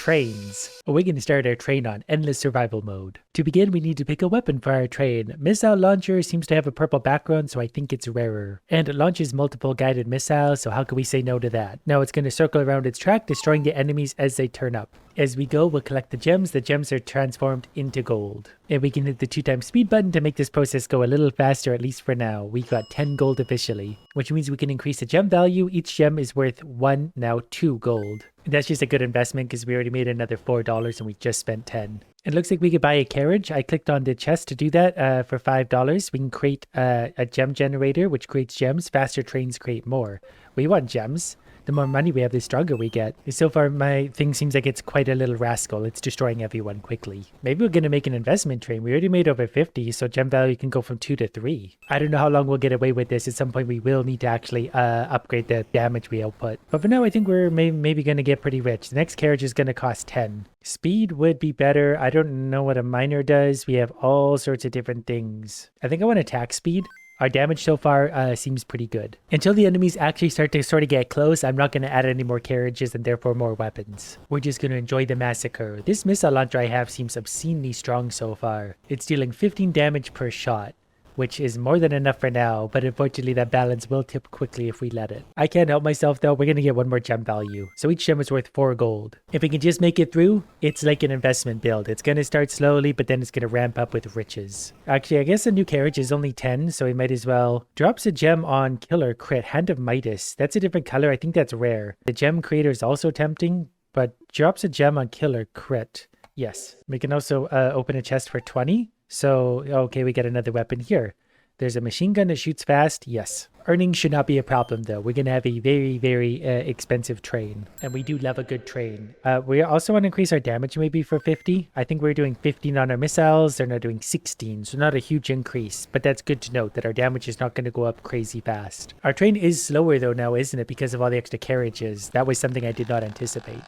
trains. We're going to start our train on endless survival mode. To begin, we need to pick a weapon for our train. Missile launcher seems to have a purple background, so I think it's rarer. And it launches multiple guided missiles, so how can we say no to that? Now it's going to circle around its track, destroying the enemies as they turn up. As we go, we'll collect the gems. The gems are transformed into gold. And we can hit the 2x speed button to make this process go a little faster, at least for now. We got 10 gold officially, which means we can increase the gem value. Each gem is worth 1, now 2 gold. And that's just a good investment because we already made another $4 and we just spent 10. It looks like we could buy a carriage. I clicked on the chest to do that for $5. We can create a gem generator, which creates gems. Faster trains create more. We want gems. The more money we have, the stronger we get. So far, my thing seems like it's quite a little rascal. It's destroying everyone quickly. Maybe we're going to make an investment train. We already made over 50, so gem value can go from 2 to 3. I don't know how long we'll get away with this. At some point, we will need to actually upgrade the damage we output. But for now, I think we're maybe going to get pretty rich. The next carriage is going to cost 10. Speed would be better. I don't know what a miner does. We have all sorts of different things. I think I want attack speed. Our damage so far seems pretty good. Until the enemies actually start to sort of get close, I'm not going to add any more carriages and therefore more weapons. We're just going to enjoy the massacre. This missile launcher I have seems obscenely strong so far. It's dealing 15 damage per shot, which is more than enough for now, but unfortunately that balance will tip quickly if we let it. I can't help myself though, we're going to get one more gem value. So each gem is worth 4 gold. If we can just make it through, it's like an investment build. It's going to start slowly, but then it's going to ramp up with riches. Actually, I guess the new carriage is only 10, so we might as well. Drops a gem on Killer Crit, Hand of Midas. That's a different color, I think that's rare. The gem creator is also tempting, but drops a gem on Killer Crit. Yes. We can also open a chest for 20. So, okay, we get another weapon here. There's a machine gun that shoots fast. Yes. Earnings should not be a problem, though. We're going to have a very, very expensive train. And we do love a good train. We also want to increase our damage maybe for 50. I think we're doing 15 on our missiles. They're now doing 16, so not a huge increase. But that's good to note that our damage is not going to go up crazy fast. Our train is slower, though, now, isn't it? Because of all the extra carriages. That was something I did not anticipate.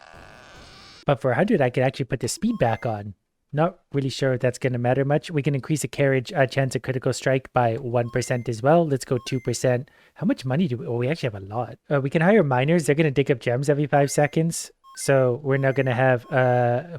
But for 100, I could actually put the speed back on. Not really sure if that's going to matter much. We can increase a carriage chance of critical strike by 1% as well. Let's go 2%. How much money do we... Oh, we actually have a lot. We can hire miners. They're going to dig up gems every 5 seconds. So we're now going to have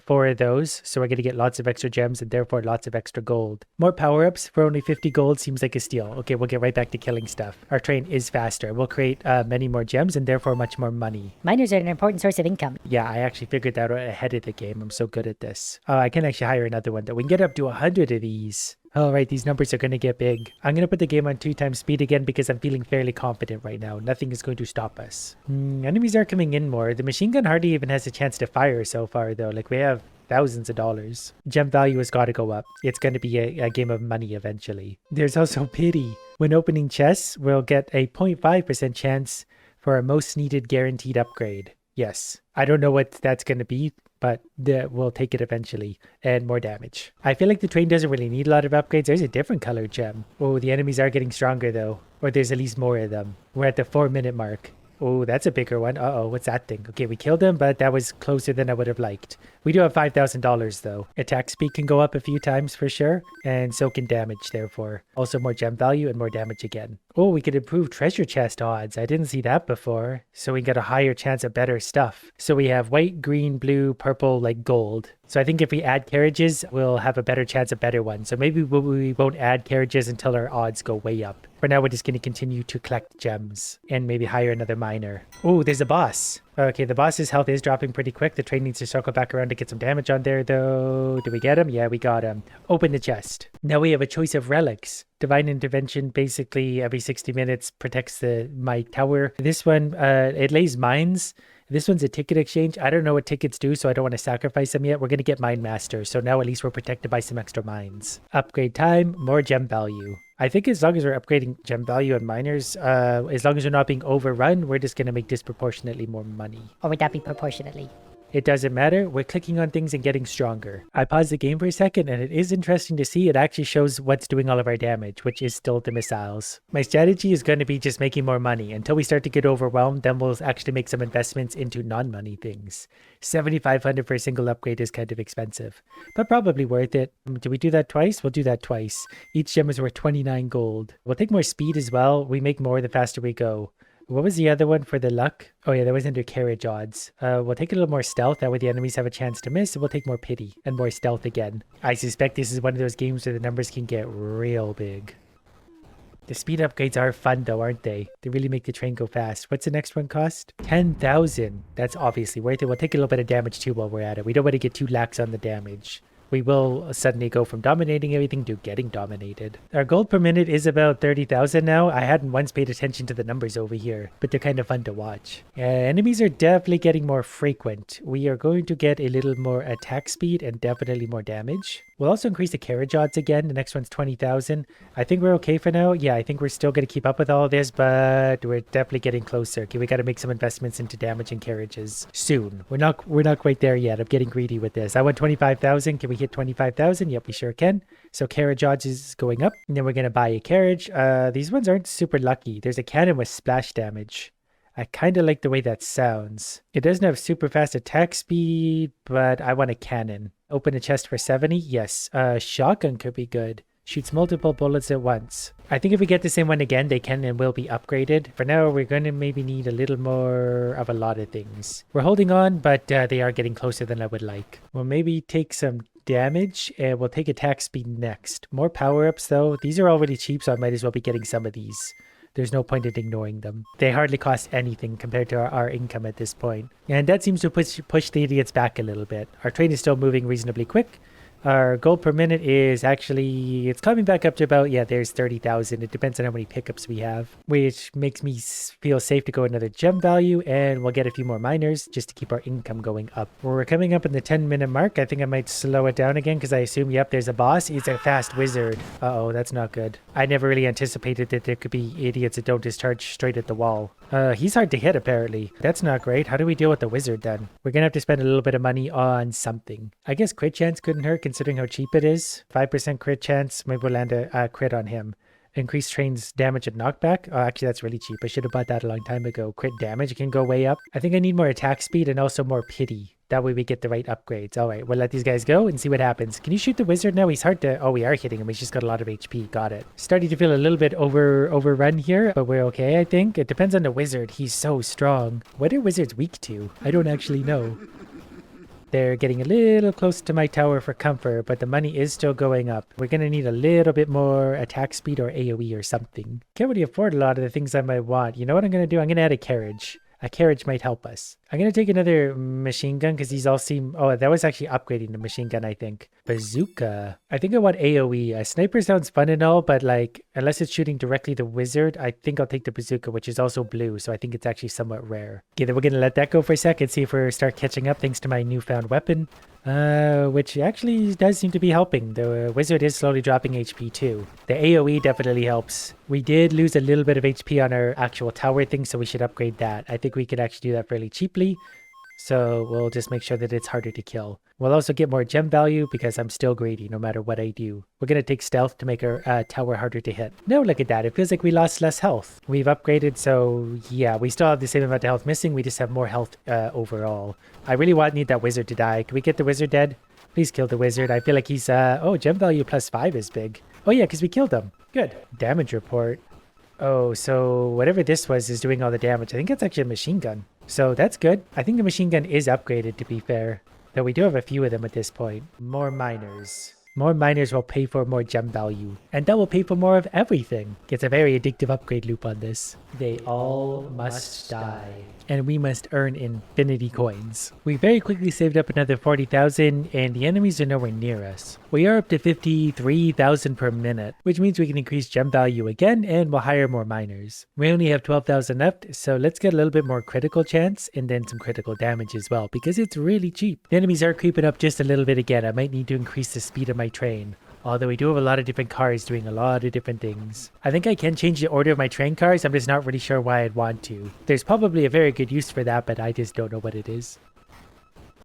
4 of those. So we're going to get lots of extra gems and therefore lots of extra gold. More power-ups for only 50 gold seems like a steal. Okay, we'll get right back to killing stuff. Our train is faster. We'll create many more gems and therefore much more money. Miners are an important source of income. Yeah, I actually figured that out ahead of the game. I'm so good at this. I can actually hire another one though. We can get up to 100 of these. All right, these numbers are going to get big. I'm going to put the game on 2x speed again because I'm feeling fairly confident right now. Nothing is going to stop us. Enemies are coming in more. The machine gun hardly even has a chance to fire so far though. Like we have thousands of dollars. Gem value has got to go up. It's going to be a game of money eventually. There's also pity. When opening chests, we'll get a 0.5% chance for our most needed guaranteed upgrade. Yes. I don't know what that's going to be, but we'll take it eventually. And more damage. I feel like the train doesn't really need a lot of upgrades. There's a different color gem. Oh, the enemies are getting stronger though. Or there's at least more of them. We're at the 4-minute mark. Oh, that's a bigger one. Uh-oh, what's that thing? Okay, we killed him, but that was closer than I would have liked. We do have $5,000 though. Attack speed can go up a few times for sure, and so can damage therefore. Also more gem value and more damage again. Oh, we could improve treasure chest odds. I didn't see that before. So we get a higher chance of better stuff. So we have white, green, blue, purple, like gold. So I think if we add carriages, we'll have a better chance of better ones. So maybe we won't add carriages until our odds go way up. For now, we're just going to continue to collect gems and maybe hire another miner. Oh, there's a boss. Okay, the boss's health is dropping pretty quick. The train needs to circle back around to get some damage on there, though. Did we get him? Yeah, we got him. Open the chest. Now we have a choice of relics. Divine Intervention basically every 60 minutes protects my tower. This one, it lays mines. This one's a ticket exchange. I don't know what tickets do, so I don't want to sacrifice them yet. We're going to get Mine Master, so now at least we're protected by some extra mines. Upgrade time, more gem value. I think as long as we're upgrading gem value and miners, as long as we're not being overrun, we're just going to make disproportionately more money. Or would that be proportionately? It doesn't matter. We're clicking on things and getting stronger. I paused the game for a second and it is interesting to see. It actually shows what's doing all of our damage, which is still the missiles. My strategy is going to be just making more money. Until we start to get overwhelmed, then we'll actually make some investments into non-money things. 7,500 for a single upgrade is kind of expensive, but probably worth it. Do we do that twice? We'll do that twice. Each gem is worth 29 gold. We'll take more speed as well. We make more the faster we go. What was the other one for the luck? Oh yeah, that was under carriage odds. We'll take a little more stealth. That way the enemies have a chance to miss. And we'll take more pity and more stealth again. I suspect this is one of those games where the numbers can get real big. The speed upgrades are fun though, aren't they? They really make the train go fast. What's the next one cost? 10,000. That's obviously worth it. We'll take a little bit of damage too while we're at it. We don't want to get too lax on the damage. We will suddenly go from dominating everything to getting dominated. Our gold per minute is about 30,000 now. I hadn't once paid attention to the numbers over here, but they're kind of fun to watch. Enemies are definitely getting more frequent. We are going to get a little more attack speed and definitely more damage. We'll also increase the carriage odds again. The next one's 20,000. I think we're okay for now. Yeah, I think we're still going to keep up with all of this, but we're definitely getting closer. Okay, we got to make some investments into damage and carriages soon. We're not quite there yet. I'm getting greedy with this. I want 25,000. Can we hit 25,000? Yep, we sure can. So carriage odds is going up, and then we're going to buy a carriage. These ones aren't super lucky. There's a cannon with splash damage. I kind of like the way that sounds. It doesn't have super fast attack speed, but I want a cannon. Open a chest for 70? Yes. Shotgun could be good. Shoots multiple bullets at once. I think if we get the same one again, they can and will be upgraded. For now, we're going to maybe need a little more of a lot of things. We're holding on, but they are getting closer than I would like. We'll maybe take some damage, and we'll take attack speed next. More power-ups, though. These are already cheap, so I might as well be getting some of these. There's no point in ignoring them. They hardly cost anything compared to our income at this point. And that seems to push the idiots back a little bit. Our train is still moving reasonably quick. Our gold per minute is actually, it's coming back up to about, yeah, there's 30,000. It depends on how many pickups we have, which makes me feel safe to go another gem value, and we'll get a few more miners just to keep our income going up. We're coming up in the 10-minute mark. I think I might slow it down again because I assume, yep, there's a boss. It's a fast wizard. Uh-oh, that's not good. I never really anticipated that there could be idiots that don't discharge straight at the wall. He's hard to hit, apparently. That's not great. How do we deal with the wizard, then? We're gonna have to spend a little bit of money on something. I guess crit chance couldn't hurt, considering how cheap it is. 5% crit chance. Maybe we'll land a crit on him. Increase train's damage and knockback. Oh, actually, that's really cheap. I should have bought that a long time ago. Crit damage can go way up. I think I need more attack speed and also more pity. That way we get the right upgrades. All right, we'll let these guys go and see what happens. Can you shoot the wizard now? He's hard to... Oh, we are hitting him. He's just got a lot of HP. Got it. Starting to feel a little bit overrun here, but we're okay, I think. It depends on the wizard. He's so strong. What are wizards weak to? I don't actually know. They're getting a little close to my tower for comfort, but the money is still going up. We're going to need a little bit more attack speed or AoE or something. Can't really afford a lot of the things I might want. You know what I'm going to do? I'm going to add a carriage. A carriage might help us. I'm going to take another machine gun because these all seem... Oh, that was actually upgrading the machine gun, I think. Bazooka. I think I want AoE. A sniper sounds fun and all, but like, unless it's shooting directly the wizard, I think I'll take the bazooka, which is also blue, so I think it's actually somewhat rare. Okay, then we're going to let that go for a sec and see if we start catching up thanks to my newfound weapon. Which actually does seem to be helping. The wizard is slowly dropping HP too. The AoE definitely helps. We did lose a little bit of HP on our actual tower thing, so we should upgrade that. I think we could actually do that fairly cheaply. So we'll just make sure that it's harder to kill. We'll also get more gem value because I'm still greedy no matter what I do. We're going to take stealth to make our tower harder to hit. No, look at that. It feels like we lost less health. We've upgraded, so yeah, we still have the same amount of health missing. We just have more health overall. I really need that wizard to die. Can we get the wizard dead? Please kill the wizard. I feel like he's... Oh, gem value +5 is big. Oh yeah, because we killed him. Good. Damage report. Oh, so whatever this was is doing all the damage. I think it's actually a machine gun. So that's good. I think the machine gun is upgraded, to be fair. Though we do have a few of them at this point. More miners. More miners will pay for more gem value. And that will pay for more of everything. Gets a very addictive upgrade loop on this. They all must die. And we must earn infinity coins. We very quickly saved up another 40,000 and the enemies are nowhere near us. We are up to 53,000 per minute, which means we can increase gem value again and we'll hire more miners. We only have 12,000 left, so let's get a little bit more critical chance and then some critical damage as well because it's really cheap. The enemies are creeping up just a little bit again. I might need to increase the speed of my train. Although we do have a lot of different cars doing a lot of different things. I think I can change the order of my train cars. I'm just not really sure why I'd want to. There's probably a very good use for that, but I just don't know what it is.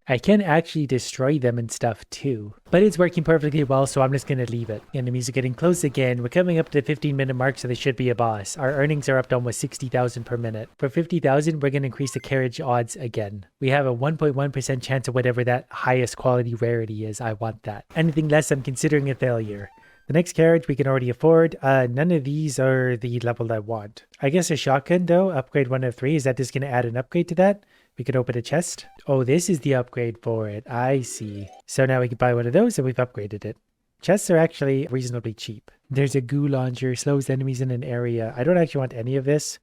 I can actually destroy them and stuff too. But it's working perfectly well, so I'm just going to leave it. Enemies are getting close again. We're coming up to the 15-minute mark, so they should be a boss. Our earnings are up to almost 60,000 per minute. For 50,000, we're going to increase the carriage odds again. We have a 1.1% chance of whatever that highest quality rarity is. I want that. Anything less, I'm considering a failure. The next carriage we can already afford. None of these are the level I want. I guess a shotgun though, upgrade 1 of 3. Is that just going to add an upgrade to that? We could open a chest. Oh, this is the upgrade for it. I see. So now we can buy one of those and we've upgraded it. Chests are actually reasonably cheap. There's a goo launcher, slows enemies in an area. I don't actually want any of this.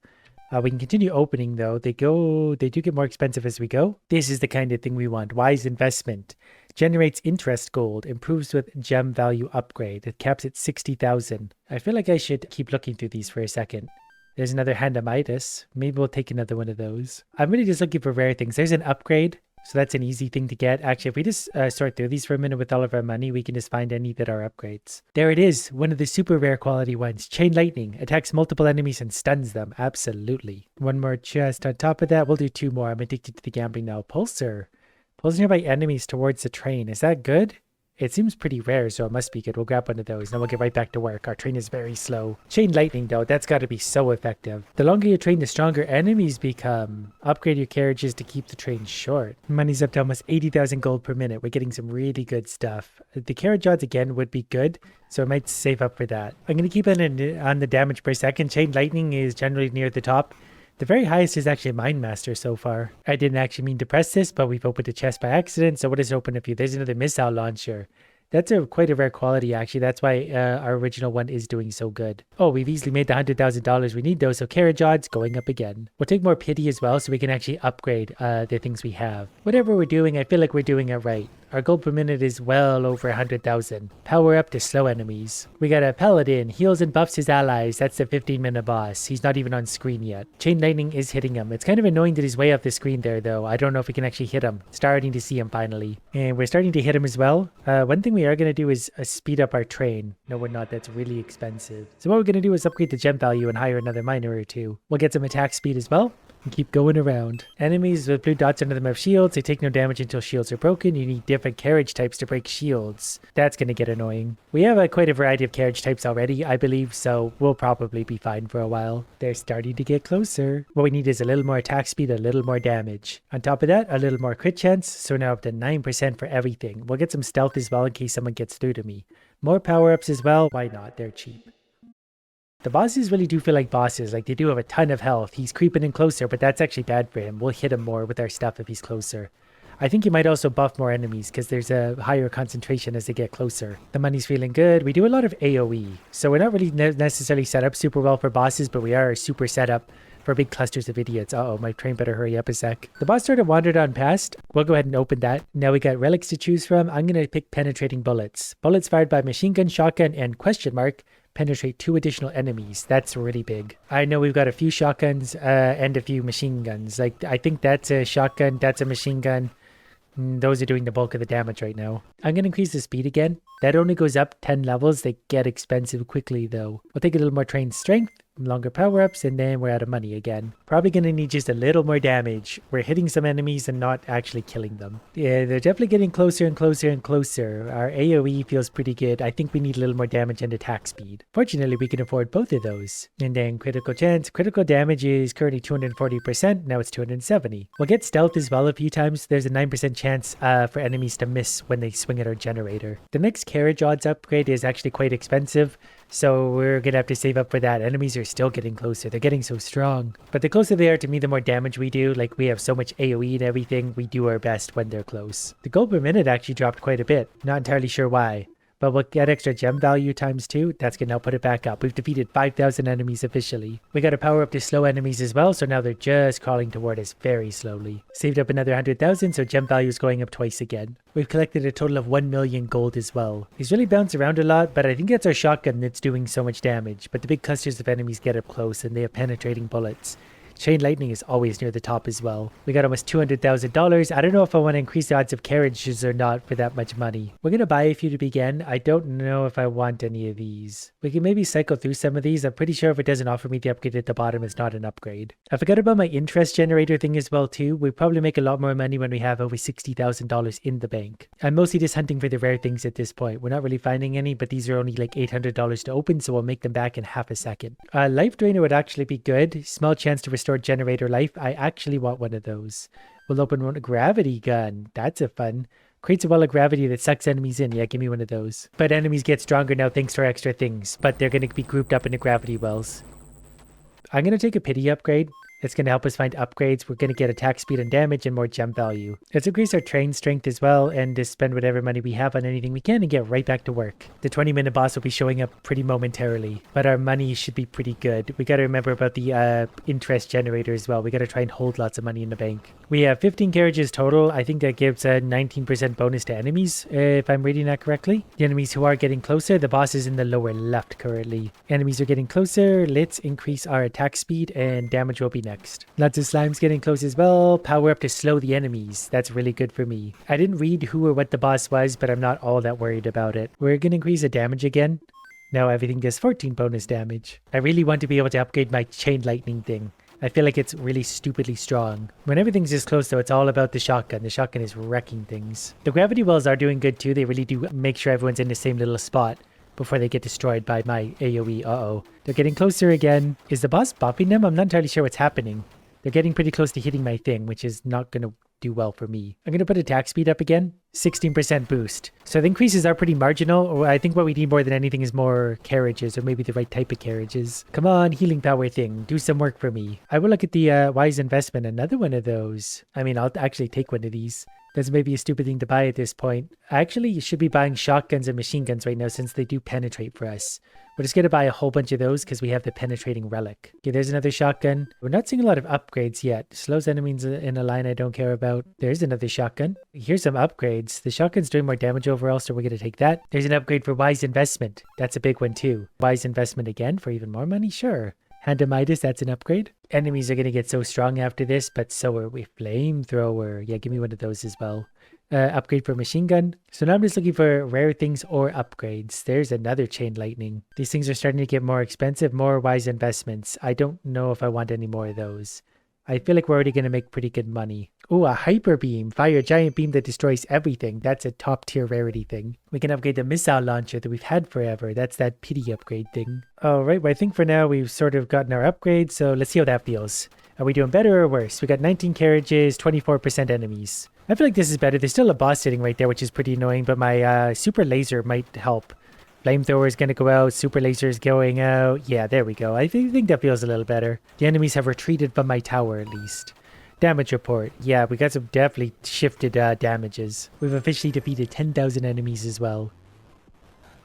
We can continue opening though. They do get more expensive as we go. This is the kind of thing we want. Wise investment. Generates interest gold. Improves with gem value upgrade. It caps at 60,000. I feel like I should keep looking through these for a second. There's another Handamitis. Maybe we'll take another one of those. I'm really just looking for rare things. There's an upgrade. So that's an easy thing to get. Actually, if we just sort through these for a minute with all of our money, we can just find any that are upgrades. There it is. One of the super rare quality ones. Chain Lightning. Attacks multiple enemies and stuns them. Absolutely. One more chest on top of that. We'll do 2 more. I'm addicted to the gambling now. Pulsar. Pulls nearby enemies towards the train. Is that good? It seems pretty rare, so it must be good. We'll grab one of those, then we'll get right back to work. Our train is very slow. Chain Lightning, though, that's got to be so effective. The longer you train, the stronger enemies become. Upgrade your carriages to keep the train short. Money's up to almost 80,000 gold per minute. We're getting some really good stuff. The carriage odds, again, would be good, so I might save up for that. I'm going to keep it on the damage per second. Chain Lightning is generally near the top. The very highest is actually Mind Master so far. I didn't actually mean to press this, but we've opened a chest by accident, so we'll just open a few. There's another missile launcher. That's quite a rare quality, actually. That's why our original one is doing so good. Oh, we've easily made the $100,000 we need, though, so carriage odds going up again. We'll take more pity as well, so we can actually upgrade the things we have. Whatever we're doing, I feel like we're doing it right. Our gold per minute is well over 100,000. Power up to slow enemies. We got a paladin, heals and buffs his allies. That's the 15-minute boss. He's not even on screen yet. Chain Lightning is hitting him. It's kind of annoying that he's way off the screen there, though. I don't know if we can actually hit him. Starting to see him finally. And we're starting to hit him as well. One thing we are going to do is speed up our train. No, we're not. That's really expensive. So what we're going to do is upgrade the gem value and hire another miner or 2. We'll get some attack speed as well. And keep going around. Enemies with blue dots under them have shields. They take no damage until shields are broken. You need different carriage types to break shields. That's going to get annoying. We have quite a variety of carriage types already, I believe, so we'll probably be fine for a while. They're starting to get closer. What we need is a little more attack speed, a little more damage. On top of that, a little more crit chance, so now up to 9% for everything. We'll get some stealth as well in case someone gets through to me. More power-ups as well. Why not? They're cheap. The bosses really do feel like bosses, like they do have a ton of health. He's creeping in closer, but that's actually bad for him. We'll hit him more with our stuff if he's closer. I think he might also buff more enemies because there's a higher concentration as they get closer. The money's feeling good. We do a lot of AoE, so we're not really necessarily set up super well for bosses, but we are super set up for big clusters of idiots. Uh-oh, my train better hurry up a sec. The boss sort of wandered on past. We'll go ahead and open that. Now we got relics to choose from. I'm going to pick penetrating bullets. Bullets fired by machine gun, shotgun, and question mark penetrate 2 additional enemies. That's really big. I know we've got a few shotguns and a few machine guns. Like, I think that's a shotgun, that's a machine gun. Those are doing the bulk of the damage right now. I'm going to increase the speed again. That only goes up 10 levels. They get expensive quickly, though. We'll take a little more trained strength, longer power-ups, and then we're out of money again. Probably going to need just a little more damage. We're hitting some enemies and not actually killing them. Yeah, they're definitely getting closer and closer and closer. Our AoE feels pretty good. I think we need a little more damage and attack speed. Fortunately, we can afford both of those. And then critical chance. Critical damage is currently 240%. Now it's 270. We'll get stealth as well a few times. There's a 9% chance for enemies to miss when they swing at our generator. The next carriage odds upgrade is actually quite expensive, so we're gonna have to save up for that. Enemies are still getting closer. They're getting so strong. But the closer they are to me, the more damage we do. Like, we have so much AoE and everything. We do our best when they're close. The gold per minute actually dropped quite a bit. Not entirely sure why. But we'll get extra gem value times 2. That's going to help put it back up. We've defeated 5,000 enemies officially. We got to power up to slow enemies as well, so now they're just crawling toward us very slowly. Saved up another 100,000, so gem value is going up twice again. We've collected a total of 1 million gold as well. These really bounce around a lot, but I think that's our shotgun that's doing so much damage. But the big clusters of enemies get up close, and they have penetrating bullets. Chain Lightning is always near the top as well. We got almost $200,000. I don't know if I want to increase the odds of carriages or not for that much money. We're going to buy a few to begin. I don't know if I want any of these. We can maybe cycle through some of these. I'm pretty sure if it doesn't offer me the upgrade at the bottom, it's not an upgrade. I forgot about my interest generator thing as well too. We probably make a lot more money when we have over $60,000 in the bank. I'm mostly just hunting for the rare things at this point. We're not really finding any, but these are only like $800 to open, so we'll make them back in half a second. Life Drainer would actually be good. Small chance to restore generator life. I actually want one of those. We'll open one. Gravity gun. That's a fun. Creates a wall of gravity that sucks enemies in. Yeah, give me one of those. But enemies get stronger now thanks to our extra things. But they're going to be grouped up into gravity wells. I'm going to take a pity upgrade. It's going to help us find upgrades. We're going to get attack speed and damage and more gem value. Let's increase our train strength as well and just spend whatever money we have on anything we can and get right back to work. The 20-minute boss will be showing up pretty momentarily, but our money should be pretty good. We got to remember about the interest generator as well. We got to try and hold lots of money in the bank. We have 15 carriages total. I think that gives a 19% bonus to enemies, if I'm reading that correctly. The enemies who are getting closer, the boss is in the lower left currently. Enemies are getting closer. Let's increase our attack speed and damage will be next. Lots of slimes getting close as well. Power up to slow the enemies. That's really good for me. I didn't read who or what the boss was, but I'm not all that worried about it. We're going to increase the damage again. Now everything does 14 bonus damage. I really want to be able to upgrade my chain lightning thing. I feel like it's really stupidly strong. When everything's this close though, it's all about the shotgun. The shotgun is wrecking things. The gravity wells are doing good too. They really do make sure everyone's in the same little spot before they get destroyed by my AoE. Uh-oh. They're getting closer again. Is the boss buffing them? I'm not entirely sure what's happening. They're getting pretty close to hitting my thing, which is not going to do well for me. I'm going to put attack speed up again. 16% boost. So the increases are pretty marginal. I think what we need more than anything is more carriages, or maybe the right type of carriages. Come on, healing power thing. Do some work for me. I will look at the wise investment. Another one of those. I mean, I'll actually take one of these. That's maybe a stupid thing to buy at this point. Actually, you should be buying shotguns and machine guns right now since they do penetrate for us. We're just going to buy a whole bunch of those because we have the penetrating relic. Okay, there's another shotgun. We're not seeing a lot of upgrades yet. Slows enemies in a line I don't care about. There's another shotgun. Here's some upgrades. The shotgun's doing more damage overall, so we're going to take that. There's an upgrade for wise investment. That's a big one too. Wise investment again for even more money? Sure. Hand to Midas, that's an upgrade. Enemies are going to get so strong after this, but so are we. Flamethrower. Yeah, give me one of those as well. Upgrade for machine gun. So now I'm just looking for rare things or upgrades. There's another chain lightning. These things are starting to get more expensive, more wise investments. I don't know if I want any more of those. I feel like we're already going to make pretty good money. Oh, a hyper beam. Fire a giant beam that destroys everything. That's a top tier rarity thing. We can upgrade the missile launcher that we've had forever. That's that pity upgrade thing. All right, well, I think for now we've sort of gotten our upgrades. So let's see how that feels. Are we doing better or worse? We got 19 carriages, 24% enemies. I feel like this is better. There's still a boss sitting right there, which is pretty annoying, but my super laser might help. Flamethrower is going to go out. Super laser is going out. Yeah, there we go. I think that feels a little better. The enemies have retreated from my tower at least. Damage report. Yeah, we got some definitely shifted damages. We've officially defeated 10,000 enemies as well.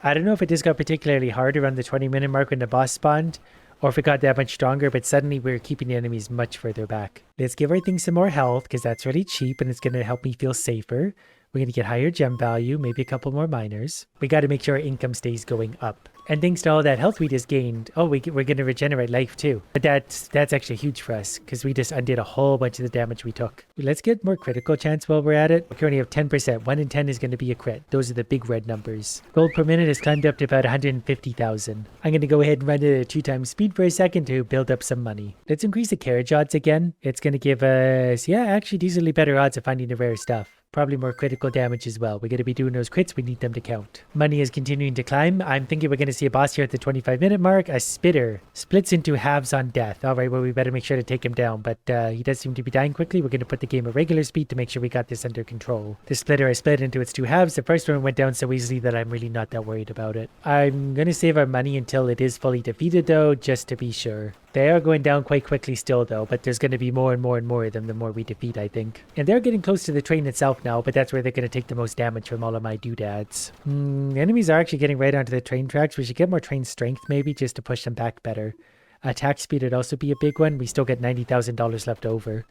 I don't know if it just got particularly hard around the 20-minute mark when the boss spawned, or if it got that much stronger, but suddenly we're keeping the enemies much further back. Let's give everything some more health, because that's really cheap and it's going to help me feel safer. We're going to get higher gem value, maybe a couple more miners. We got to make sure our income stays going up. And thanks to all that health we just gained, oh, we're going to regenerate life too. But that's actually huge for us, because we just undid a whole bunch of the damage we took. Let's get more critical chance while we're at it. We currently have 10%. 1 in 10 is going to be a crit. Those are the big red numbers. Gold per minute has climbed up to about 150,000. I'm going to go ahead and run it at 2 times speed for a second to build up some money. Let's increase the carriage odds again. It's going to give us, yeah, actually decently better odds of finding the rare stuff. Probably more critical damage as well. We're going to be doing those crits. We need them to count. Money is continuing to climb. I'm thinking we're going to see a boss here at the 25-minute mark. A spitter splits into halves on death. All right, well, we better make sure to take him down. But he does seem to be dying quickly. We're going to put the game at regular speed to make sure we got this under control. The splitter is split into its 2 halves. The first one went down so easily that I'm really not that worried about it. I'm going to save our money until it is fully defeated, though, just to be sure. They are going down quite quickly still, though, but there's going to be more and more and more of them the more we defeat, I think. And they're getting close to the train itself now, but that's where they're going to take the most damage from all of my doodads. Enemies are actually getting right onto the train tracks. We should get more train strength, maybe, just to push them back better. Attack speed would also be a big one. We still get $90,000 left over.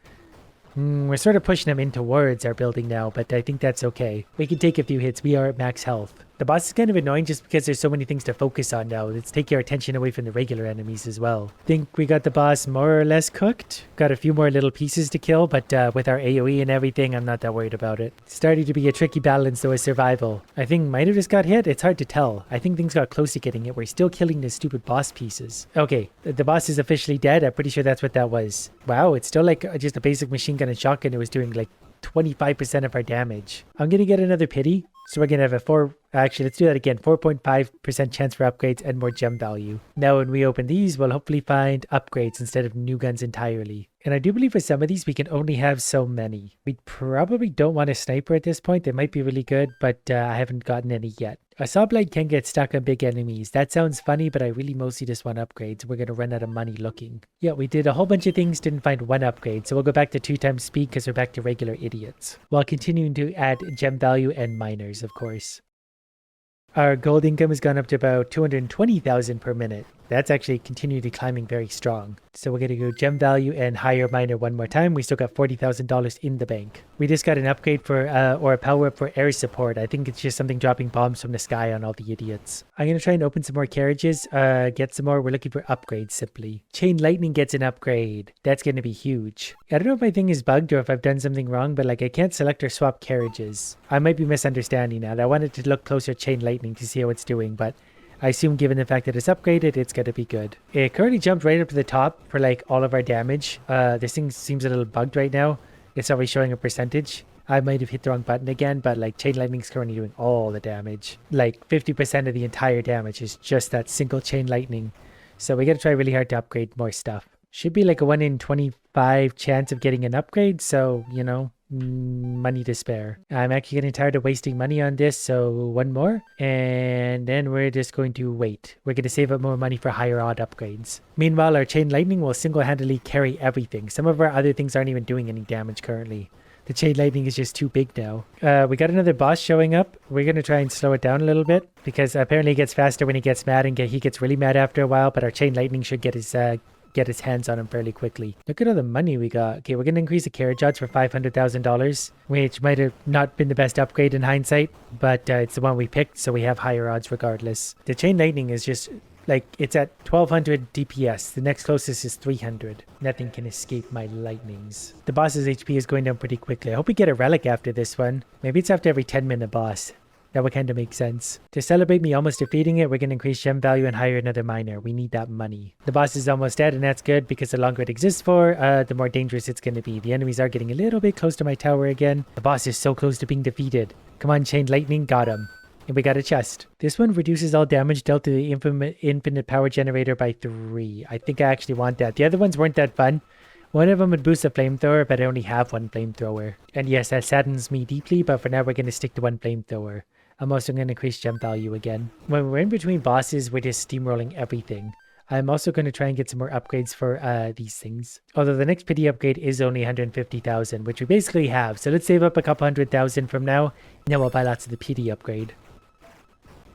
We're sort of pushing them in towards our building now, but I think that's okay. We can take a few hits. We are at max health. The boss is kind of annoying just because there's so many things to focus on now. Let's take your attention away from the regular enemies as well. Think we got the boss more or less cooked. Got a few more little pieces to kill, but with our AoE and everything, I'm not that worried about it. It's starting to be a tricky balance though with survival. I think might have just got hit. It's hard to tell. I think things got close to getting it. We're still killing the stupid boss pieces. Okay, the boss is officially dead. I'm pretty sure that's what that was. Wow, it's still like just a basic machine gun and shotgun. It was doing like 25% of our damage. I'm gonna get another pity. So we're going to have a Actually, let's do that again. 4.5% chance for upgrades and more gem value. Now, when we open these, we'll hopefully find upgrades instead of new guns entirely. And I do believe for some of these, we can only have so many. We probably don't want a sniper at this point. They might be really good, but I haven't gotten any yet. A saw blade can get stuck on big enemies. That sounds funny, but I really mostly just want upgrades. We're going to run out of money looking. Yeah, we did a whole bunch of things, didn't find one upgrade. So we'll go back to 2 times speed because we're back to regular idiots. While continuing to add gem value and miners, of course. Our gold income has gone up to about 220,000 per minute. That's actually continually climbing very strong. So we're going to go gem value and higher miner one more time. We still got $40,000 in the bank. We just got an upgrade for, or a power up for air support. I think it's just something dropping bombs from the sky on all the idiots. I'm going to try and open some more carriages, get some more. We're looking for upgrades simply. Chain lightning gets an upgrade. That's going to be huge. I don't know if my thing is bugged or if I've done something wrong, but like I can't select or swap carriages. I might be misunderstanding that. I wanted to look closer at chain lightning to see how it's doing, but I assume given the fact that it's upgraded, it's going to be good. It currently jumped right up to the top for like all of our damage. This thing seems a little bugged right now. It's already showing a percentage. I might have hit the wrong button again, but like chain lightning's currently doing all the damage. Like 50% of the entire damage is just that single chain lightning. So we got to try really hard to upgrade more stuff. Should be like a 1 in 25 chance of getting an upgrade. So, you know, money to spare. I'm actually getting tired of wasting money on this, so one more and then we're just going to wait. We're going to save up more money for higher odd upgrades. Meanwhile, our chain lightning will single-handedly carry everything. Some of our other things aren't even doing any damage currently. The chain lightning is just too big now. We got another boss showing up. We're going to try and slow it down a little bit because apparently it gets faster when he gets mad and he gets really mad after a while, but our chain lightning should get his hands on him fairly quickly. Look at all the money we got. Okay, we're going to increase the carriage odds for $500,000, which might have not been the best upgrade in hindsight, but it's the one we picked, so we have higher odds regardless. The chain lightning is just like, it's at 1200 DPS. The next closest is 300. Nothing can escape my lightnings. The boss's HP is going down pretty quickly. I hope we get a relic after this one. Maybe it's after every 10-minute boss. That would kind of make sense. To celebrate me almost defeating it, we're going to increase gem value and hire another miner. We need that money. The boss is almost dead, and that's good because the longer it exists for, the more dangerous it's going to be. The enemies are getting a little bit close to my tower again. The boss is so close to being defeated. Come on, chain lightning, got him. And we got a chest. This one reduces all damage dealt to the infinite power generator by 3. I think I actually want that. The other ones weren't that fun. One of them would boost a flamethrower, but I only have one flamethrower. And yes, that saddens me deeply, but for now we're going to stick to one flamethrower. I'm also going to increase gem value again. When we're in between bosses, we're just steamrolling everything. I'm also going to try and get some more upgrades for these things. Although the next pity upgrade is only 150,000, which we basically have. So let's save up a couple 100,000 from now. Now we'll buy lots of the pity upgrade.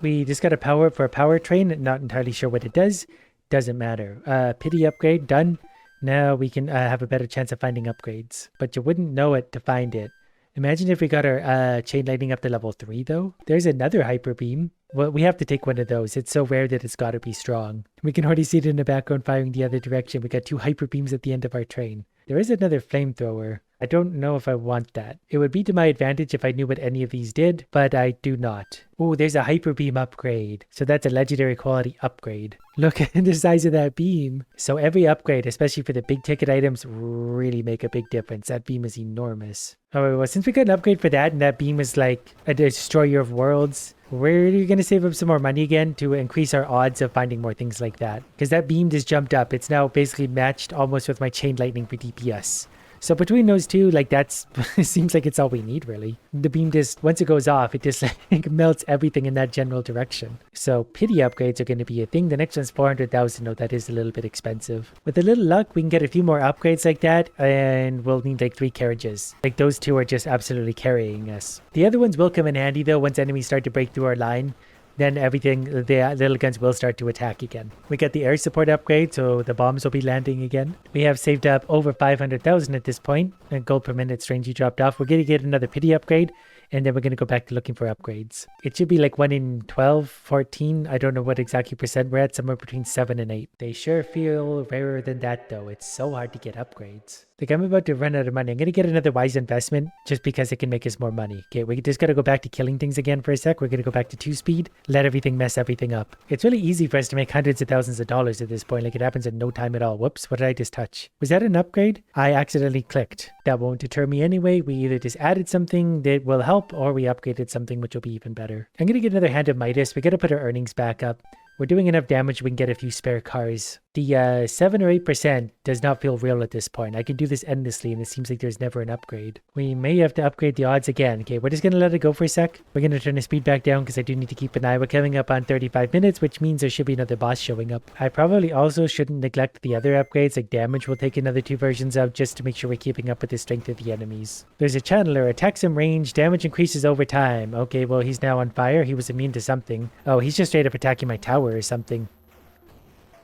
We just got a power up for a power train. Not entirely sure what it does. Doesn't matter. Pity upgrade done. Now we can have a better chance of finding upgrades. But you wouldn't know it to find it. Imagine if we got our chain lightning up to level 3 though. There's another hyper beam. Well, we have to take one of those. It's so rare that it's got to be strong. We can already see it in the background firing the other direction. We got 2 hyper beams at the end of our train. There is another flamethrower. I don't know if I want that. It would be to my advantage if I knew what any of these did, but I do not. Oh, there's a hyper beam upgrade. So that's a legendary quality upgrade. Look at the size of that beam. So every upgrade, especially for the big ticket items, really make a big difference. That beam is enormous. Alright, well, since we got an upgrade for that, and that beam is like a destroyer of worlds, we're going to save up some more money again to increase our odds of finding more things like that. Because that beam just jumped up. It's now basically matched almost with my chain lightning for DPS. So between those two, like that's, it seems like it's all we need really. The beam just, once it goes off, it just like melts everything in that general direction. So pity upgrades are going to be a thing. The next one's 400,000, though that is a little bit expensive. With a little luck, we can get a few more upgrades like that, and we'll need like 3 carriages. Like those 2 are just absolutely carrying us. The other ones will come in handy though once enemies start to break through our line. Then everything, the little guns will start to attack again. We got the air support upgrade, so the bombs will be landing again. We have saved up over 500,000 at this point, and gold per minute strangely dropped off. We're going to get another pity upgrade, and then we're going to go back to looking for upgrades. It should be like 1 in 12, 14. I don't know what exactly percent we're at, somewhere between 7 and 8. They sure feel rarer than that though. It's so hard to get upgrades. Like, I'm about to run out of money. I'm going to get another wise investment just because it can make us more money. Okay, we just got to go back to killing things again for a sec. We're going to go back to 2-speed, let everything mess everything up. It's really easy for us to make hundreds of thousands of dollars at this point. Like, it happens in no time at all. Whoops, what did I just touch? Was that an upgrade? I accidentally clicked. That won't deter me anyway. We either just added something that will help or we upgraded something which will be even better. I'm going to get another hand of Midas. We got to put our earnings back up. We're doing enough damage we can get a few spare cars. The 7 or 8% does not feel real at this point. I can do this endlessly and it seems like there's never an upgrade. We may have to upgrade the odds again. Okay, we're just going to let it go for a sec. We're going to turn the speed back down because I do need to keep an eye. We're coming up on 35 minutes, which means there should be another boss showing up. I probably also shouldn't neglect the other upgrades, like damage we'll take another 2 versions of just to make sure we're keeping up with the strength of the enemies. There's a channeler, attacks him range, damage increases over time. Okay, well he's now on fire. He was immune to something. Oh, he's just straight up attacking my tower or something.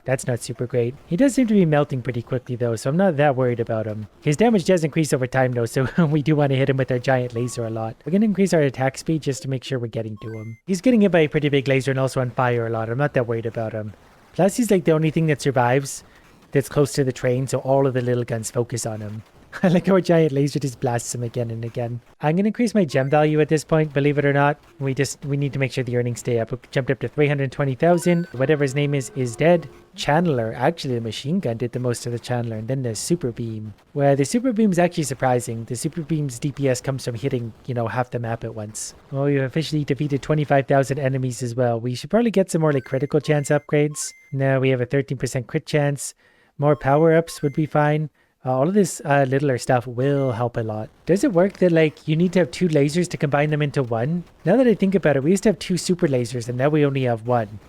That's not super great. He does seem to be melting pretty quickly though, so I'm not that worried about him. His damage does increase over time though, so we do want to hit him with our giant laser a lot. We're going to increase our attack speed just to make sure we're getting to him. He's getting hit by a pretty big laser and also on fire a lot. I'm not that worried about him. Plus he's like the only thing that survives that's close to the train, so all of the little guns focus on him. I like how a giant laser just blasts him again and again. I'm going to increase my gem value at this point, believe it or not. We need to make sure the earnings stay up. We jumped up to 320,000. Whatever his name is dead. Channeler. Actually, the machine gun did the most of the channeler. And then the super beam. Well, the super beam is actually surprising. The super beam's DPS comes from hitting, half the map at once. Well, we've officially defeated 25,000 enemies as well. We should probably get some more like critical chance upgrades. Now we have a 13% crit chance. More power-ups would be fine. All of this littler stuff will help a lot. Does it work that like you need to have 2 lasers to combine them into one? Now that I think about it, we used to have 2 super lasers and now we only have 1.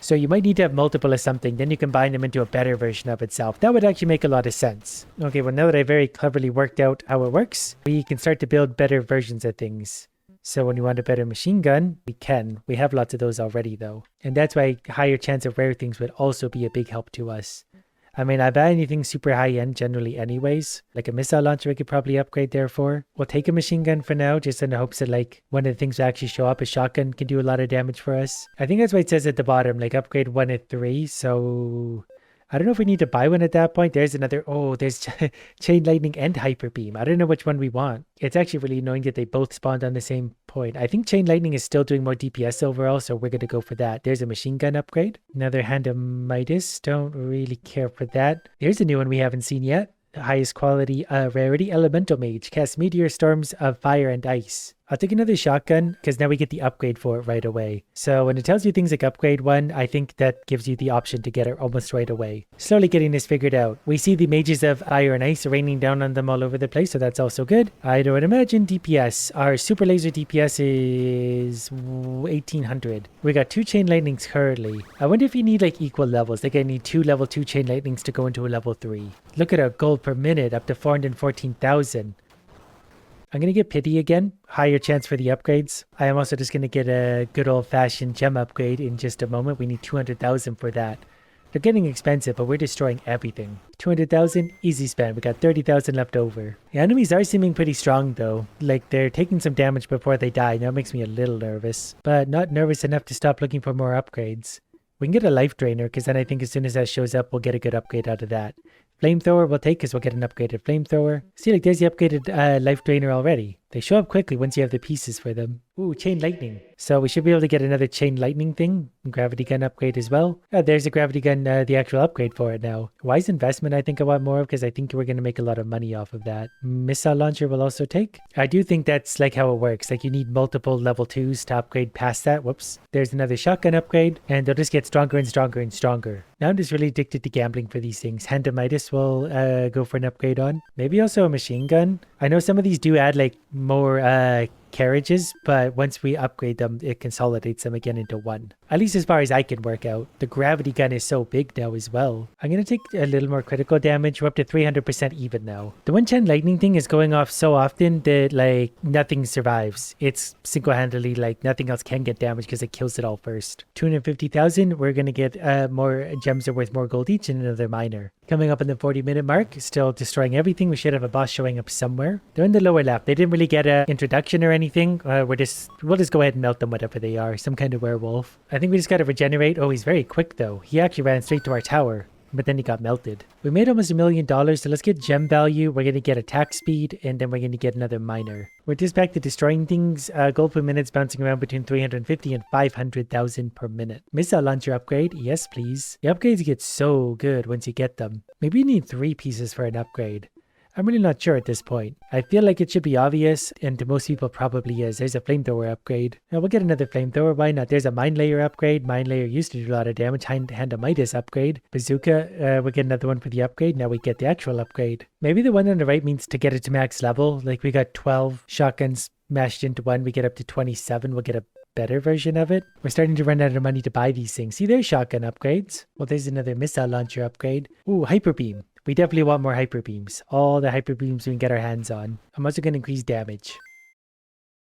So you might need to have multiple of something, then you combine them into a better version of itself. That would actually make a lot of sense. Okay, well now that I very cleverly worked out how it works, we can start to build better versions of things. So when you want a better machine gun, we can. We have lots of those already though. And that's why higher chance of rare things would also be a big help to us. I mean, I buy anything super high-end generally anyways. Like a missile launcher we could probably upgrade there for. We'll take a machine gun for now, just in the hopes that like one of the things will actually show up. A shotgun can do a lot of damage for us. I think that's why it says at the bottom, like upgrade 1 at 3. So I don't know if we need to buy one at that point. There's another, there's Chain Lightning and Hyper Beam. I don't know which one we want. It's actually really annoying that they both spawned on the same point. I think Chain Lightning is still doing more DPS overall, so we're going to go for that. There's a machine gun upgrade. Another Hand of Midas. Don't really care for that. Here's a new one we haven't seen yet. Highest quality rarity, Elemental Mage. Casts meteor storms of fire and ice. I'll take another shotgun because now we get the upgrade for it right away. So when it tells you things like upgrade 1, I think that gives you the option to get it almost right away. Slowly getting this figured out. We see the mages of fire and ice raining down on them all over the place, so that's also good. I don't imagine DPS. Our super laser DPS is 1800. We got 2 chain lightnings currently. I wonder if you need like equal levels. Like I need 2 level 2 chain lightnings to go into a level 3. Look at our gold per minute, up to 414,000. I'm going to get pity again, higher chance for the upgrades. I am also just going to get a good old-fashioned gem upgrade in just a moment. We need 200,000 for that. They're getting expensive, but we're destroying everything. 200,000, easy spend. We got 30,000 left over. The enemies are seeming pretty strong though. Like they're taking some damage before they die. Now it makes me a little nervous, but not nervous enough to stop looking for more upgrades. We can get a life drainer because then I think as soon as that shows up, we'll get a good upgrade out of that. Flamethrower we'll take because we'll get an upgraded flamethrower. See, like there's the upgraded life drainer already. They show up quickly once you have the pieces for them. Ooh, chain lightning. So we should be able to get another chain lightning thing. Gravity gun upgrade as well. There's a gravity gun, the actual upgrade for it now. Wise investment I think I want more of because I think we're going to make a lot of money off of that. Missile launcher will also take. I do think that's like how it works. Like you need multiple level 2s to upgrade past that. Whoops. There's another shotgun upgrade and they'll just get stronger and stronger and stronger. Now I'm just really addicted to gambling for these things. Hand of Midas will go for an upgrade on. Maybe also a machine gun. I know some of these do add like more carriages, but once we upgrade them, it consolidates them again into one. At least as far as I can work out. The gravity gun is so big now as well. I'm going to take a little more critical damage. We're up to 300% even now. The one chain lightning thing is going off so often that like nothing survives. It's single-handedly like nothing else can get damaged because it kills it all first. 250,000. We're going to get more gems are worth more gold each and another miner. Coming up in the 40-minute mark, still destroying everything. We should have a boss showing up somewhere. They're in the lower left. They didn't really get an introduction or anything. We'll just go ahead and melt them, whatever they are. Some kind of werewolf. I think we just got to regenerate. Oh, he's very quick though. He actually ran straight to our tower. but then he got melted. We made almost $1 million, so let's get gem value. We're going to get attack speed, and then we're going to get another miner. We're just back to destroying things. Gold per minute's bouncing around between 350 and 500,000 per minute. Missile launcher upgrade, yes please. The upgrades get so good once you get them. Maybe you need 3 pieces for an upgrade. I'm really not sure at this point. I feel like it should be obvious, and to most people probably is. There's a flamethrower upgrade. Now we'll get another flamethrower, why not? There's a mine layer upgrade. Mine layer used to do a lot of damage. Hand of Midas upgrade. Bazooka, we'll get another one for the upgrade. Now we get the actual upgrade. Maybe the one on the right means to get it to max level. Like we got 12 shotguns mashed into one. We get up to 27. We'll get a better version of it. We're starting to run out of money to buy these things. See, there's shotgun upgrades. Well, there's another missile launcher upgrade. Ooh, hyper beam. We definitely want more hyper beams. All the hyper beams we can get our hands on. I'm also going to increase damage.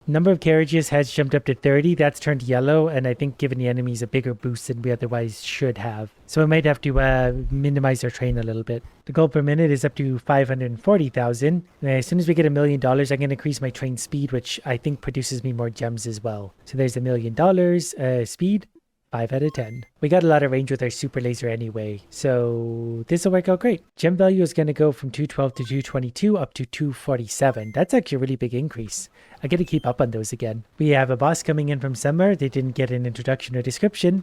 Number of carriages has jumped up to 30. That's turned yellow, and I think given the enemies a bigger boost than we otherwise should have. So we might have to minimize our train a little bit. The gold per minute is up to 540,000. As soon as we get $1 million, I'm going to increase my train speed, which I think produces me more gems as well. So there's $1 million speed. 5 out of 10. We got a lot of range with our super laser anyway, so this will work out great. Gem value is going to go from 212 to 222 up to 247. That's actually a really big increase. I got to keep up on those again. We have a boss coming in from somewhere. They didn't get an introduction or description.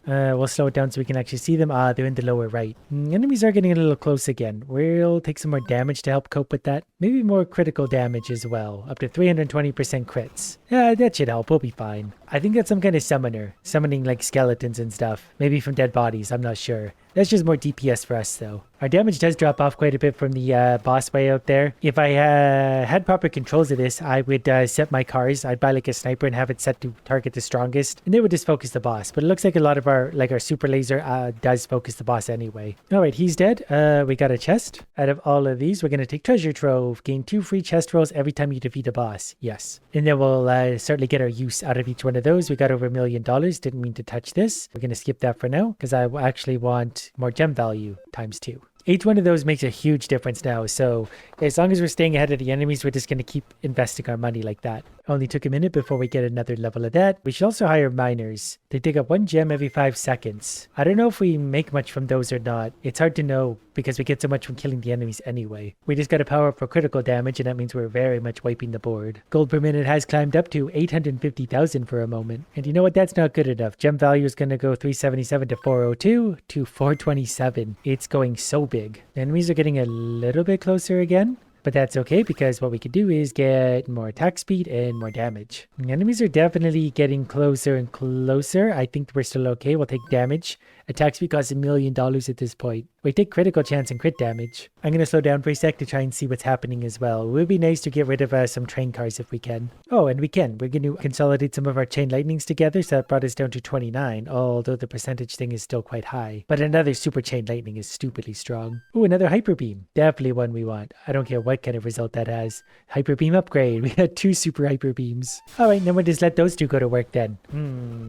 We'll slow it down so we can actually see them. They're in the lower right. Enemies are getting a little close again. We'll take some more damage to help cope with that. Maybe more critical damage as well. Up to 320% crits. Yeah, that should help. We'll be fine. I think that's some kind of summoner. Summoning like skeletons and stuff. Maybe from dead bodies. I'm not sure. That's just more DPS for us though. Our damage does drop off quite a bit from the boss way out there. If I had proper controls of this, I would set my cars. I'd buy like a sniper and have it set to target the strongest. And they would just focus the boss. But it looks like a lot of our super laser does focus the boss anyway. Alright, he's dead. We got a chest. Out of all of these, we're going to take treasure trove. Gain 2 free chest rolls every time you defeat a boss. Yes. And then we'll certainly get our use out of each one of those. We got over $1 million. Didn't mean to touch this. We're going to skip that for now because I actually want more gem value times 2. Each one of those makes a huge difference now, so as long as we're staying ahead of the enemies, we're just going to keep investing our money like that. Only took a minute before we get another level of that. We should also hire miners. They dig up 1 gem every 5 seconds. I don't know if we make much from those or not. It's hard to know because we get so much from killing the enemies anyway. We just got to power up for critical damage, and that means we're very much wiping the board. Gold per minute has climbed up to 850,000 for a moment. And you know what? That's not good enough. Gem value is going to go 377 to 402 to 427. It's going so big. The enemies are getting a little bit closer again. But that's okay because what we could do is get more attack speed and more damage. The enemies are definitely getting closer and closer. I think we're still okay. We'll take damage. Attack speed costs $1 million at this point. We take critical chance and crit damage. I'm going to slow down for a sec to try and see what's happening as well. It would be nice to get rid of some train cars if we can. Oh, and we can. We're going to consolidate some of our chain lightnings together, so that brought us down to 29, although the percentage thing is still quite high. But another super chain lightning is stupidly strong. Ooh, another hyper beam. Definitely one we want. I don't care what kind of result that has. Hyper beam upgrade. We got 2 super hyper beams. Alright, then we'll just let those 2 go to work then.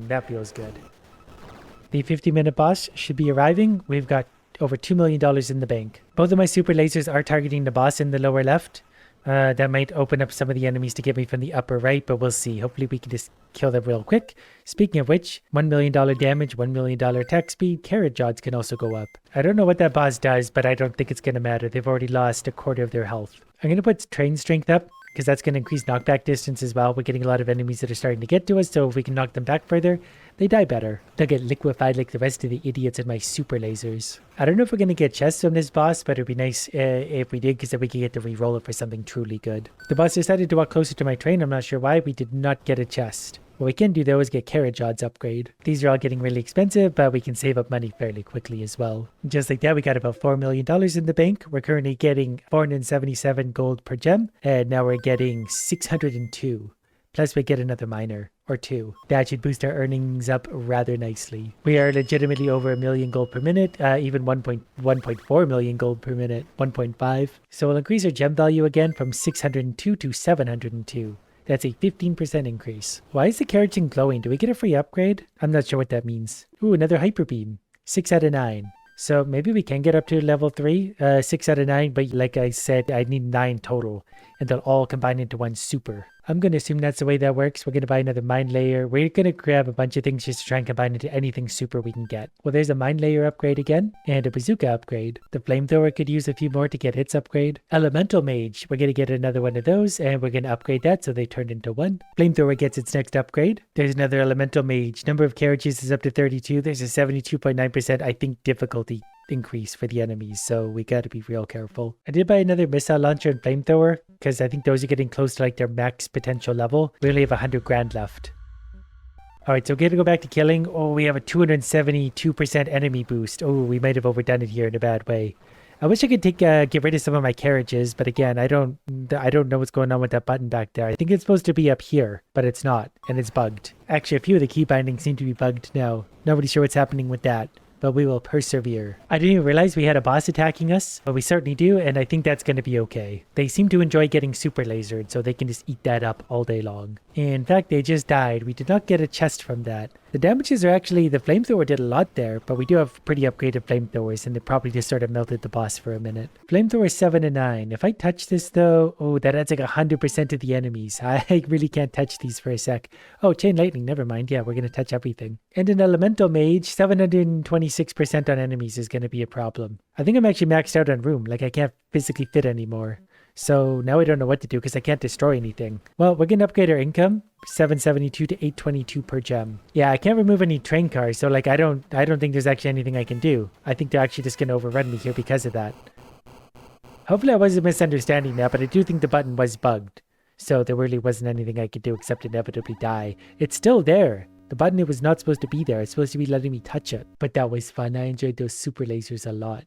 That feels good. The 50-minute boss should be arriving. We've got over $2 million in the bank. Both of my super lasers are targeting the boss in the lower left. That might open up some of the enemies to get me from the upper right, but we'll see. Hopefully we can just kill them real quick. Speaking of which, $1 million damage, $1 million attack speed, carrot jaws can also go up. I don't know what that boss does, but I don't think it's going to matter. They've already lost a quarter of their health. I'm going to put train strength up, because that's going to increase knockback distance as well. We're getting a lot of enemies that are starting to get to us, so if we can knock them back further, they die better. They'll get liquefied like the rest of the idiots in my super lasers. I don't know if we're going to get chests from this boss, but it'd be nice if we did, because then we could get to re-roll it for something truly good. The boss decided to walk closer to my train. I'm not sure why. We did not get a chest. What we can do though is get carrot jaws upgrade. These are all getting really expensive, but we can save up money fairly quickly as well. Just like that, we got about $4 million in the bank. We're currently getting 477 gold per gem, and now we're getting 602. Plus we get another miner or 2. That should boost our earnings up rather nicely. We are legitimately over 1 million gold per minute, even 1.4 million gold per minute, 1.5. So we'll increase our gem value again from 602 to 702. That's a 15% increase. Why is the carrot thing glowing? Do we get a free upgrade? I'm not sure what that means. Ooh, another hyper beam. 6 out of 9. So maybe we can get up to level 3, 6 out of 9, but like I said, I need 9 total. and they'll all combine into one super. I'm going to assume that's the way that works. We're going to buy another mine layer. We're going to grab a bunch of things just to try and combine into anything super we can get. Well, there's a mine layer upgrade again, and a bazooka upgrade. The flamethrower could use a few more to get its upgrade. Elemental mage, we're going to get another one of those, and we're going to upgrade that so they turn into one. Flamethrower gets its next upgrade. There's another elemental mage. Number of carriages is up to 32. There's a 72.9%, I think, difficulty increase for the enemies, so we got to be real careful. I did buy another missile launcher and flamethrower because I think those are getting close to like their max potential level. We only have 100 grand left. All right, so we're going to go back to killing. Oh, we have a 272% enemy boost. Oh, we might have overdone it here in a bad way. I wish I could get rid of some of my carriages, but again, I don't know what's going on with that button back there. I think it's supposed to be up here, but it's not, and it's bugged. Actually, a few of the key bindings seem to be bugged now. Nobody's sure what's happening with that, but we will persevere. I didn't even realize we had a boss attacking us, but we certainly do, and I think that's going to be okay. They seem to enjoy getting super lasered, so they can just eat that up all day long. In fact, they just died. We did not get a chest from that. The damages are actually, the flamethrower did a lot there, but we do have pretty upgraded flamethrowers, and they probably just sort of melted the boss for a minute. Flamethrower 7 and 9. If I touch this though, oh, that adds like 100% to the enemies. I really can't touch these for a sec. Oh, chain lightning, never mind. Yeah, we're going to touch everything. And an elemental mage, 726% on enemies is going to be a problem. I think I'm actually maxed out on room, like I can't physically fit anymore. So now I don't know what to do because I can't destroy anything. Well, we're going to upgrade our income, 772 to 822 per gem. Yeah, I can't remove any train cars, so like I don't think there's actually anything I can do. I think they're actually just going to overrun me here because of that. Hopefully I wasn't misunderstanding that, but I do think the button was bugged. So there really wasn't anything I could do except inevitably die. It's still there. The button, it was not supposed to be there. It's supposed to be letting me touch it. But that was fun. I enjoyed those super lasers a lot.